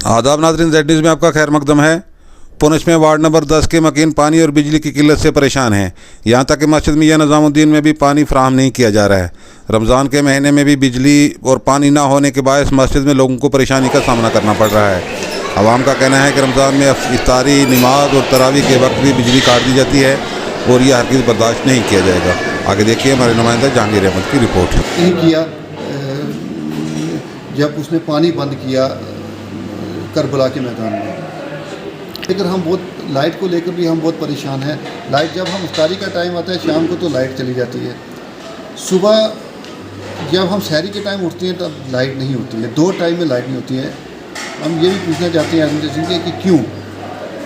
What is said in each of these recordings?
आदाब नाज़रीन, Z news में आपका खैर मकदम है। पुंछ में वार्ड नंबर 10 के मकीन पानी और बिजली की किल्लत से परेशान हैं। यहाँ तक कि मस्जिद मियां निज़ामुद्दीन में भी पानी फराहम नहीं किया जा रहा है। रमज़ान के महीने में भी बिजली और पानी ना होने के बायस मस्जिद में लोगों को परेशानी का सामना करना पड़ रहा है। आवाम का कहना है कि रमज़ान में इफ्तारी, नमाज और तरावी के वक्त भी बिजली काट दी जाती है और यह हरगिज़ बर्दाश्त नहीं किया जाएगा। आगे देखिए हमारे नुमाइंदा जहांगीर अहमद की रिपोर्ट। नहीं किया जब उसने पानी बंद किया करबला के मैदान में, लेकिन हम बहुत लाइट को लेकर भी हम बहुत परेशान हैं। लाइट जब हम इफ्तारी का टाइम आता है शाम को तो लाइट चली जाती है, सुबह जब हम सहरी के टाइम उठते हैं तब लाइट नहीं होती है, दो टाइम में लाइट नहीं होती है। हम ये भी पूछना चाहते हैं एडमिनिस्ट्रेशन के कि क्यों,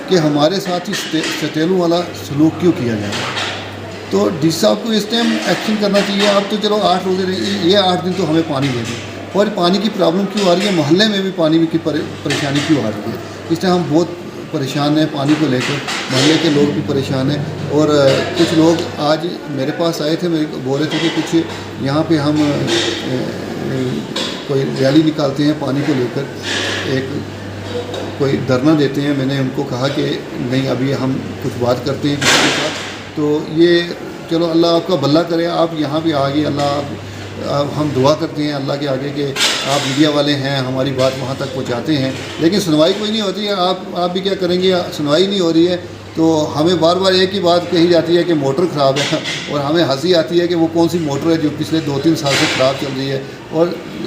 कि हमारे साथ ही सटेलों वाला सलूक क्यों किया जाए। तो डी साहब को इस टाइम एक्शन करना चाहिए। अब तो चलो 8 रोज़े रहे, ये 8 दिन तो हमें पानी दे दें, और पानी की प्रॉब्लम क्यों आ रही है, मोहल्ले में भी पानी की परेशानी क्यों आ रही है। इसलिए हम बहुत परेशान हैं पानी को लेकर, मोहल्ले के लोग भी परेशान हैं। और कुछ लोग आज मेरे पास आए थे, मेरे को बोल रहे थे कि कुछ यहाँ पे हम कोई रैली निकालते हैं पानी को लेकर, एक कोई धरना देते हैं। मैंने उनको कहा कि नहीं, अभी हम कुछ बात करते हैं किसी के साथ। तो ये चलो अल्लाह आपका भला करे, आप यहाँ भी आ गए। अल्लाह हम दुआ करते हैं अल्लाह के आगे कि आप मीडिया वाले हैं, हमारी बात वहाँ तक पहुँचाते हैं, लेकिन सुनवाई कोई नहीं होती है। आप भी क्या करेंगे, सुनवाई नहीं हो रही है। तो हमें बार बार एक ही बात कही जाती है कि मोटर ख़राब है, और हमें हंसी आती है कि वो कौन सी मोटर है जो पिछले 2-3 साल से ख़राब चल रही है।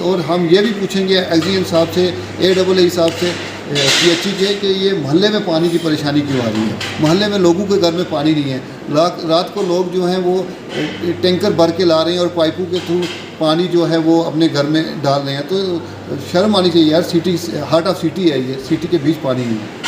और हम ये भी पूछेंगे एक्सीएन साहब से, AAA साहब से, PHE के, कि ये मोहल्ले में पानी की परेशानी क्यों आ रही है। मोहल्ले में लोगों के घर में पानी नहीं है, रात को लोग जो हैं वो टैंकर भर के ला रहे हैं और पाइपों के थ्रू पानी जो है वो अपने घर में डाल रहे हैं। तो शर्म आनी चाहिए यार, सिटी, हार्ट ऑफ सिटी है ये, सिटी के बीच पानी नहीं है।